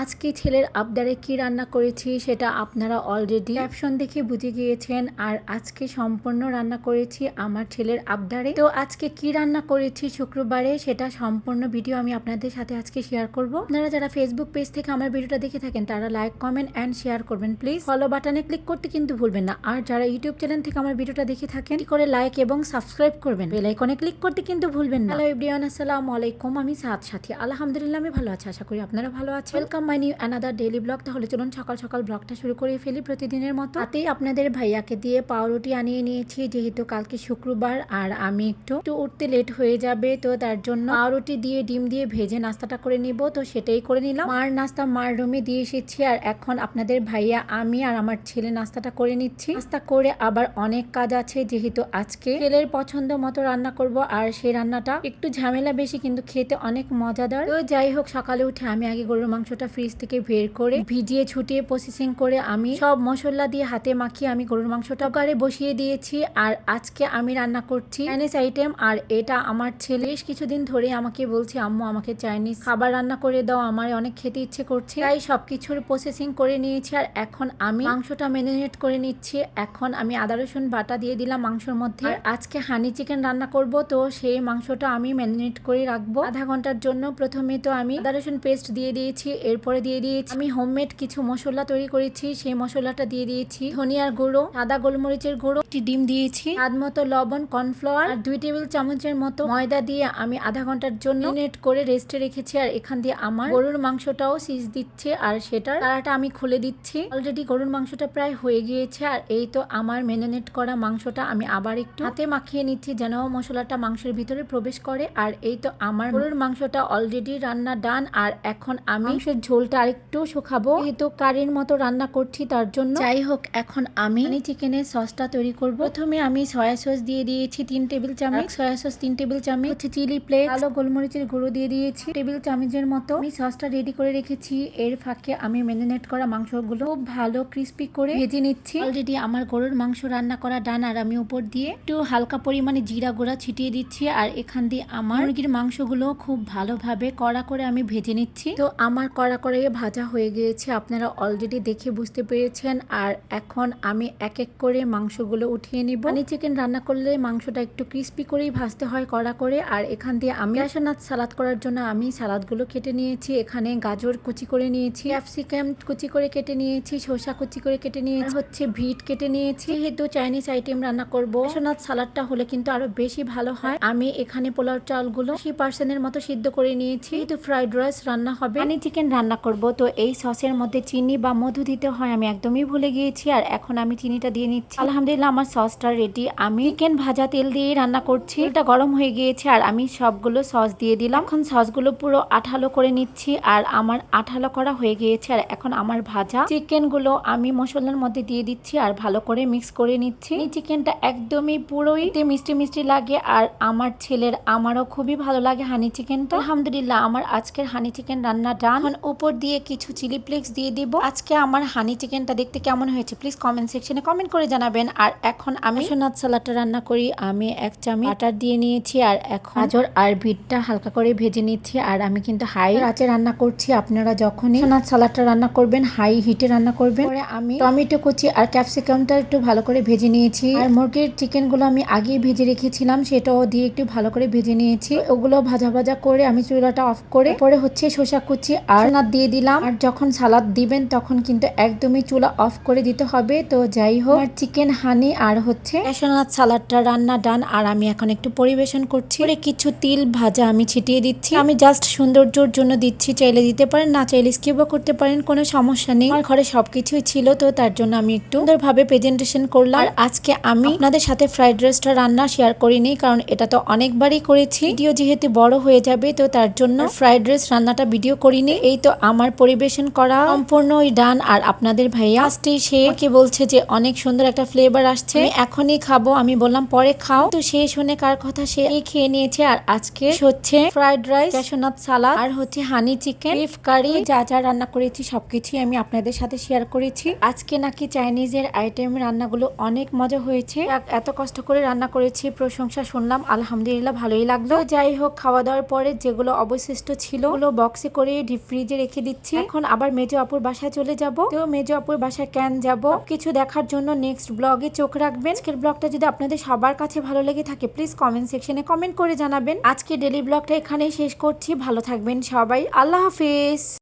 আজকে ছেলের আবদারে কি রান্না করেছি সেটা আপনারা অলরেডি ক্যাপশন দেখে বুঝে গিয়েছেন। আর আজকে সম্পূর্ণ রান্না করেছি আমার ছেলের আবদারে। তো আজকে কি রান্না করেছি শুক্রবারে সেটা সম্পূর্ণ ভিডিও আমি আপনাদের সাথে আজকে শেয়ার করব। আপনারা যারা ফেসবুক পেজ থেকে আমার ভিডিওটা দেখে থাকেন তারা লাইক, কমেন্ট এন্ড শেয়ার করবেন প্লিজ। ফলো বাটনে ক্লিক করতে কিন্তু ভুলবেন না। আর যারা ইউটিউব চ্যানেল থেকে আমার ভিডিওটা দেখে থাকেন কি করে লাইক এবং সাবস্ক্রাইব করবেন, বেল আইকনে ক্লিক করতে কিন্তু ভুলবেন না। হ্যালো এভরিওয়ান, আসসালামু আলাইকুম। আমি সাথী আলহামদুলিল্লাহ আমি ভালো আছি, আশা করি আপনারা ভালো আছেন। Welcome my new another daily blog. তাহলে চলুন সকাল সকাল ব্লগটা শুরু করে ফেলি প্রতিদিনের মতো। তাতেই আপনাদের ভাইয়াকে দিয়ে পাউরুটি আনিয়ে নিয়েছি, যেহেতু কালকে শুক্রবার আর আমি একটু উঠতে লেট হয়ে যাবে, তো তার জন্য পাউরুটি দিয়ে ডিম দিয়ে ভেজে নাস্তাটা করে নিব। তো সেটাই করে নিলাম। মার নাস্তা মার রুমে দিয়ে এসেছি, আর এখন আপনাদের ভাইয়া, আমি আর আমার ছেলে নাস্তাটা করে নিচ্ছি। নাস্তা করে আবার অনেক কাজ আছে, যেহেতু আজকে ছেলের পছন্দ মতো রান্না করব, আর সেই রান্নাটা একটু ঝামেলা বেশি কিন্তু খেতে অনেক মজাদার। তো যাই হোক, সকালে উঠে আমি আগে গরুর মাংসটা ফ্রিজ থেকে বের করে ভিজিয়ে ছুটিয়ে প্রসেসিং করে আমি সব মশলা দিয়ে হাতে মাখিয়ে আমি গরুর মাংসটা কুকারে বসিয়ে দিয়েছি। আর আজকে আমি রান্না করছি চাইনিজ আইটেম, আর এটা আমার ছেলে বেশ কিছুদিন ধরে আমাকে বলছে, আম্মু আমাকে চাইনিজ খাবার রান্না করে দাও, আমার অনেক খেতে ইচ্ছে করছে। তাই সবকিছুর প্রসেসিং করে নিয়েছি, আর এখন আমি মাংসটা ম্যারিনেট করে নিচ্ছি। এখন আমি আদা রসুন বাটা দিয়ে দিলাম মাংসের মধ্যে। আর আজকে হানি চিকেন রান্না করব, তো সেই মাংসটা আমি ম্যারিনেট করে রাখবো আধা ঘন্টার জন্য। প্রথমে তো আমি আদা রসুন পেস্ট দিয়ে দিয়েছি, এরপরে দিয়ে দিয়েছি আমি হোমমেড কিছু মশলা তৈরি করেছি, সেই মশলাটা দিয়ে দিয়েছি ধনিয়ার গুঁড়ো, সাদা গোলমরিচের গুঁড়ো, একটি ডিম দিয়েছি, স্বাদ মতো লবণ, কর্নফ্লাওয়ার আর 2 টেবিল চামচের মতো ময়দা দিয়ে আমি আধা ঘন্টার জন্য ম্যারিনেট করে রেস্টে রেখেছি। আর এখান দিয়ে আমার গরুর মাংসটাও সিজ দিচ্ছে, আর সেটার তারাটা আমি খুলে দিচ্ছি। অলরেডি গরুর মাংসটা প্রায় হয়ে গিয়েছে, আর এই তো আমার ম্যারিনেট করা মাংসটা আমি আবার একটু হাতে মাখিয়ে নিচ্ছি যেন মশলাটা মাংসের ভিতরে প্রবেশ করে। আর এই তো আমার গরুর মাংসটা অলরেডি রান্না ডান। আর এখন আমি মাংসের ঝোলটা আরেকটু শুকাবো, যেহেতু কারির মতো রান্না করছি তার জন্য। যাই হোক, এখন আমি চিকেনের সসটা তৈরি করব। প্রথমে আমি সয়া সস দিয়ে দিয়েছি 3 টেবিল চামচ, সয়া সস 3 টেবিল চামচ, চিলি ফ্লেক্স, কালো গোলমরিচের গুঁড়ো দিয়ে দিয়েছি টেবিল চামচের মতো। আমি সসটা রেডি করে রেখেছি। এর ফাঁকে আমি ম্যারিনেট করা মাংসগুলো খুব ভালো ক্রিস্পি করে ভেজে নিচ্ছি। অলরেডি আমার গরুর মাংস রান্না করা ডান, আর আমি উপর দিয়ে একটু হালকা পরিমাণে জিরা গুঁড়া ছিটিয়ে দিচ্ছি। আর এখান দিয়ে আমার মুরগির মাংসগুলো খুব ভালোভাবে কড়া করে আমি ভেজে নিচ্ছি। তো আমার কড়া করে ভাজা হয়ে গিয়েছে, আপনারা অলরেডি দেখে বুঝতে পেরেছেন। আর এখন আমি এক এক করে মাংসগুলো উঠিয়ে নিব। হানি চিকেন রান্না করলে মাংসটা একটু ক্রিস্পি করেই ভাজতে হয় কড়া করে। আর এখান দিয়ে আমি ক্যাশনাট সালাদ করার জন্য আমি সালাদগুলো কেটে নিয়েছি। এখানে গাজর কুচি করে নিয়েছি, ক্যাপসিকাম কুচি করে কেটে নিয়েছি, শসা কুচি করে কেটে নিয়েছি, হচ্ছে বিট কেটে নিয়েছি। যেহেতু চাইনিজ আইটেম রান্না করব, ক্যাশনাট সালাদটা হলে কিন্তু আরো বেশি ভালো হয়। আমি এখানে পোলাও চালগুলো 80% এর মতো সিদ্ধ করে নিয়েছি, যেহেতু ফ্রাইড রাইস রান্না হবে, হানি চিকেন রান্না করব। তো এই সসের মধ্যে চিনি বা মধু দিতে হয়, আমি একদমই ভুলে গিয়েছি। আর এখন আমি চিনিটা দিয়ে নিচ্ছি। আলহামদুলিল্লাহ আমার সসটা রেডি। আমি চিকেন ভাজা তেল দিয়ে রান্না করছি, তেলটা গরম হয়ে গিয়েছে, আর আমি সবগুলো সস দিয়ে দিলাম। এখন সসগুলো পুরো আঠালো করে নিচ্ছি, আর আমার আঠালো করা হয়ে গিয়েছে। আর এখন আমার ভাজা চিকেন গুলো আমি মশলার মধ্যে দিয়ে দিচ্ছি, আর ভালো করে মিক্স করে নিচ্ছি। এই চিকেনটা একদমই পুরোই মিষ্টি মিষ্টি লাগে, আর আমার ছেলের আমারও খুবই ভালো লাগে হানি চিকেনটা। আলহামদুলিল্লাহ আমার আজকের হানি চিকেন রান্না ডান। এখন উপর দিয়ে কিছু চিলি ফ্লেক্স দিয়ে দিব। আজকে আমার হানি চিকেনটা দেখতে কেমন হয়েছে প্লিজ কমেন্ট সেকশনে কমেন্ট করে জানাবেন। আর এখন আমি সোনাত সালাদটা রান্না করি। আমি 1 চামচ বাটার দিয়ে নিয়েছি, আর এখন গাজর আর বিটটা হালকা করে ভেজে নিচ্ছি। আর আমি কিন্তু হাই আঁচে রান্না করছি, আপনারা যখনই সোনাত সালাদটা রান্না করবেন হাই হিটে রান্না করবেন। পরে আমি টমেটো কুচি আর ক্যাপসিকামটা একটু ভালো করে ভেজে নিয়েছি। আর মুরগির চিকেন গুলো আমি আগেই ভেজে রেখেছিলাম, সেটাও দিয়ে একটু ভালো করে ভেজে নিয়েছি। ওগুলো ভাজা ভাজা করে আমি চুলাটা অফ করে পরে হচ্ছে শসা কুচি আর সোনাত দিয়ে দিলাম। আর যখন সালাদ দিবেন তখন কিন্তু একদমই চুলা অফ করে দিতে হবে। তো যাই হোক, আর চিকেন হানি আর হচ্ছে সোনাত সালাদটা রান্না ডান। আর আমি এখন একটু পরিবেশন করছি। কিছু তিল ভাজা আমি ছিটিয়ে দিচ্ছি, আমি জাস্ট সৌন্দর্যের জন্য দিচ্ছি, চাইলে দিতে পারেন, না চাইলে স্কিপও করতে পারেন, কোনো সমস্যা নেই। আমার ঘরে সবকিছুই ছিল, তো তার জন্য আমি একটু সুন্দরভাবে প্রেজেন্টেশন করলাম। আর আজকে আমি আপনাদের সাথে ফ্রাইড রাইসটা রান্না শেয়ার করিনি, কারণ এটা তো অনেকবারই করেছি, ভিডিও যেহেতু বড় হয়ে যাবে, তো তার জন্য ফ্রাইড রাইস রান্নাটা ভিডিও করিনি। এই তো আমার পরিবেশন করা সম্পূর্ণই ডান। আর আপনাদের ভাইয়া লাস্টে সে আমাকে বলছে যে অনেক সুন্দর একটা ফ্লেভার আসছে, আমি এখনই খাবো। আমি বললাম পরে খাও, তো সে শুনে কার কথা সে খেয়ে নিয়েছে। আর আজকে হচ্ছে ফ্রাইড রাইস, ক্যাশনাট সালাদ, আর হচ্ছে হানি চিকেন, বিফ কারি, যা যা রান্না করেছি সবকিছুই আমি আপনাদের সাথে শেয়ার করেছি। আজকে নাকি চাইনিজের আইটেম রান্নাগুলো অনেক মজা হয়েছে, এত কষ্ট করে রান্না করেছি, প্রশংসা শুনলাম, আলহামদুলিল্লাহ ভালোই লাগলো। যাই হোক, খাওয়া দাওয়ার পরে যেগুলো অবশিষ্ট ছিল ওগুলো বক্সে করে ডিপ ফ্রিজে রেখে দিচ্ছি। এখন আবার মেজো আপুর বাসায় চলে যাব। তো মেজো আপুর বাসায় কেন যাব কিছু দেখার জন্য নেক্সট ব্লগে চোখ রাখবেন। আজকের ব্লগটা যদি আপনাদের সবার কাছে ভালো লেগে থাকে প্লিজ কমেন্ট সেকশনে কমেন্ট করে জানাবেন। আজকে ডেলি ব্লগটা এখানেই শেষ করছি। ভালো থাকবেন সবাই, আল্লাহ হাফিজ।